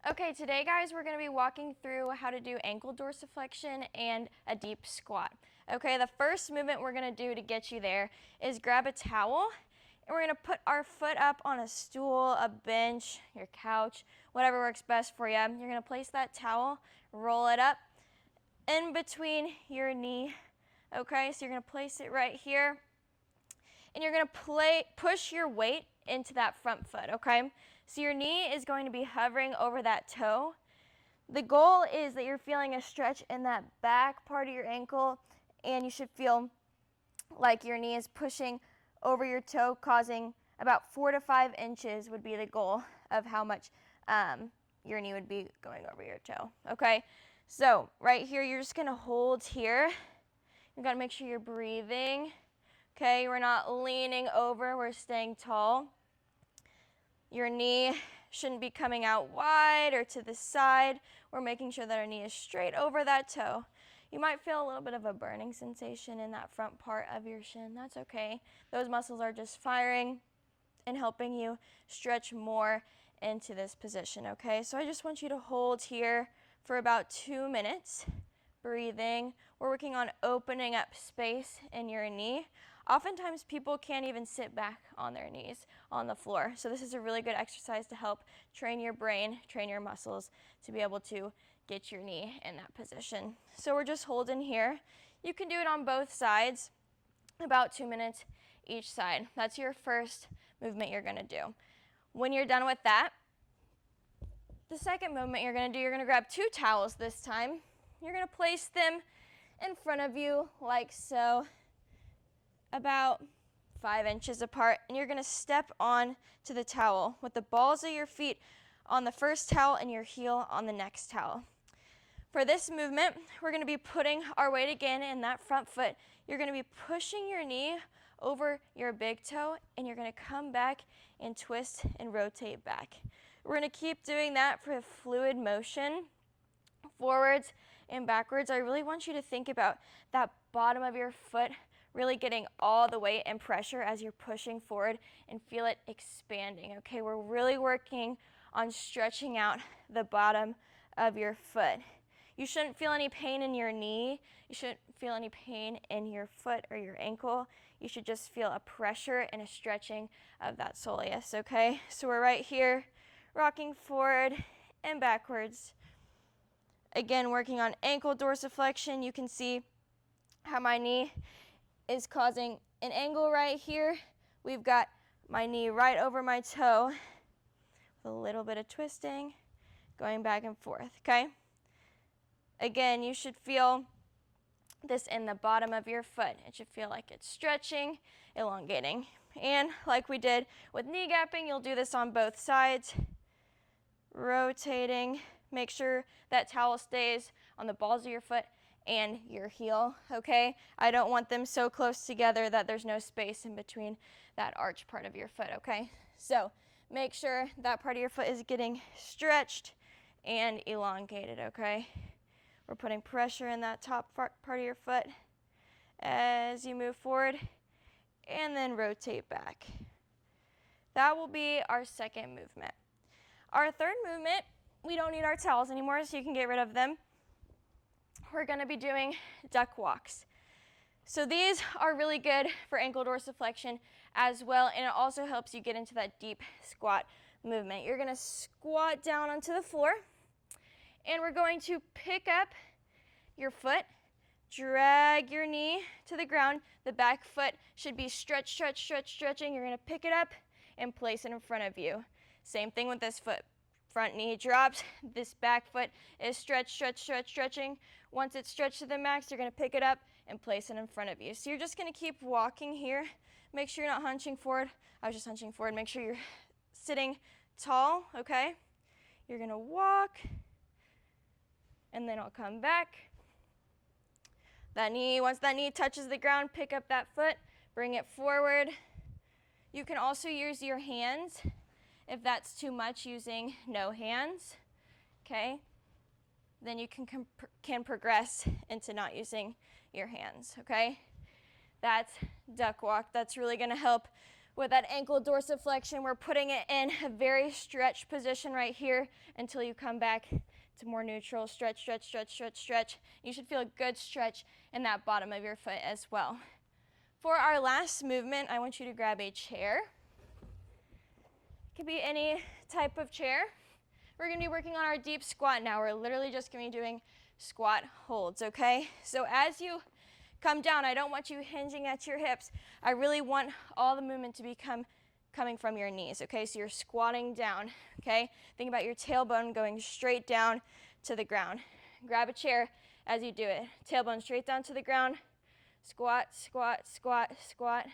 Okay, today guys, we're going to be walking through how to do ankle dorsiflexion and a deep squat. Okay, the first movement we're going to do to get you there is grab a towel and we're going to put our foot up on a stool, a bench, your couch, whatever works best for you. You're going to place that towel, roll it up in between your knee. Okay, so you're going to place it right here and you're going to push your weight into that front foot, okay? So your knee is going to be hovering over that toe. The goal is that you're feeling a stretch in that back part of your ankle, and you should feel like your knee is pushing over your toe, causing about 4 to 5 inches would be the goal of how much your knee would be going over your toe, okay? So right here, you're just going to hold here. You've got to make sure you're breathing. Okay, we're not leaning over, we're staying tall. Your knee shouldn't be coming out wide or to the side. We're making sure that our knee is straight over that toe. You might feel a little bit of a burning sensation in that front part of your shin. That's okay. Those muscles are just firing and helping you stretch more into this position, okay? So I just want you to hold here for about 2 minutes. Breathing. We're working on opening up space in your knee. Oftentimes people can't even sit back on their knees on the floor. So this is a really good exercise to help train your brain, train your muscles to be able to get your knee in that position. So we're just holding here. You can do it on both sides, about 2 minutes each side. That's your first movement you're going to do. When you're done with that, the second movement you're going to do, you're going to grab 2 towels this time. You're going to place them in front of you like so, about 5 inches apart, and you're going to step on to the towel with the balls of your feet on the first towel and your heel on the next towel. For this movement, we're going to be putting our weight again in that front foot. You're going to be pushing your knee over your big toe, and you're going to come back and twist and rotate back. We're going to keep doing that for a fluid motion, forwards and backwards. I really want you to think about that bottom of your foot really getting all the weight and pressure as you're pushing forward and feel it expanding. Okay, we're really working on stretching out the bottom of your foot. You shouldn't feel any pain in your knee. You shouldn't feel any pain in your foot or your ankle. You should just feel a pressure and a stretching of that soleus, okay? So we're right here, rocking forward and backwards. Again, working on ankle dorsiflexion. You can see how my knee is causing an angle right here. We've got my knee right over my toe with a little bit of twisting, going back and forth, okay? Again, you should feel this in the bottom of your foot. It should feel like it's stretching, elongating. And like we did with knee gapping, you'll do this on both sides. Rotating. Make sure that towel stays on the balls of your foot and your heel, okay? I don't want them so close together that there's no space in between that arch part of your foot, okay? So make sure that part of your foot is getting stretched and elongated, okay? We're putting pressure in that top part of your foot as you move forward and then rotate back. That will be our second movement. Our third movement, we don't need our towels anymore, so you can get rid of them. We're going to be doing duck walks. So these are really good for ankle dorsiflexion as well, and it also helps you get into that deep squat movement. You're going to squat down onto the floor, and we're going to pick up your foot, drag your knee to the ground. The back foot should be stretching. You're going to pick it up and place it in front of you. Same thing with this foot. Front knee drops, this back foot is stretching. Once it's stretched to the max, you're going to pick it up and place it in front of you. So you're just going to keep walking here. Make sure you're not hunching forward. I was just hunching forward. Make sure you're sitting tall, okay? You're going to walk, and then I'll come back. That knee, once that knee touches the ground, pick up that foot, bring it forward. You can also use your hands. If that's too much, using no hands, okay? Then you can progress into not using your hands, okay? That's duck walk. That's really going to help With that ankle dorsiflexion, we're putting it in a very stretched position right here until you come back to more neutral. Stretch, stretch, stretch, stretch, stretch. You should feel a good stretch in that bottom of your foot as well. For our last movement, I want you to grab a chair. It could be any type of chair. We're going to be working on our deep squat now. We're literally just going to be doing squat holds, okay? So as you come down, I don't want you hinging at your hips. I really want all the movement to be coming from your knees, okay? So you're squatting down, okay? Think about your tailbone going straight down to the ground. Grab a chair as you do it. Tailbone straight down to the ground. Squat, squat, squat, squat.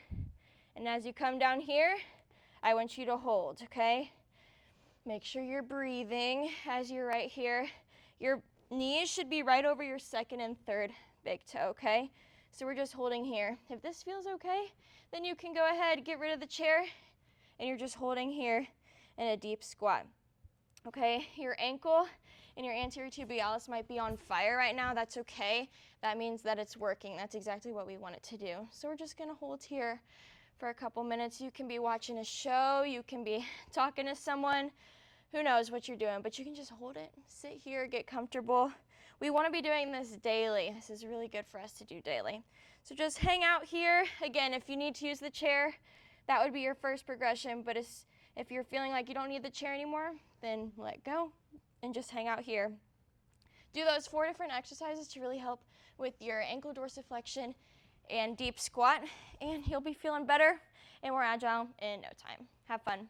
And as you come down here, I want you to hold, okay? Make sure you're breathing as you're right here. Your knees should be right over your second and third big toe, okay? So we're just holding here. If this feels okay, then you can go ahead, get rid of the chair, and you're just holding here in a deep squat. Okay, your ankle and your anterior tibialis might be on fire right now. That's okay. That means that it's working. That's exactly what we want it to do. So we're just gonna hold here for a couple minutes. You can be watching a show, you can be talking to someone, who knows what you're doing, but you can just hold it, sit here, get comfortable. We want to be doing this daily. This is really good for us to do daily. So just hang out here. Again, if you need to use the chair, that would be your first progression, but if you're feeling like you don't need the chair anymore, then let go and just hang out here. Do those 4 different exercises to really help with your ankle dorsiflexion and deep squat, and you'll be feeling better and more agile in no time. Have fun.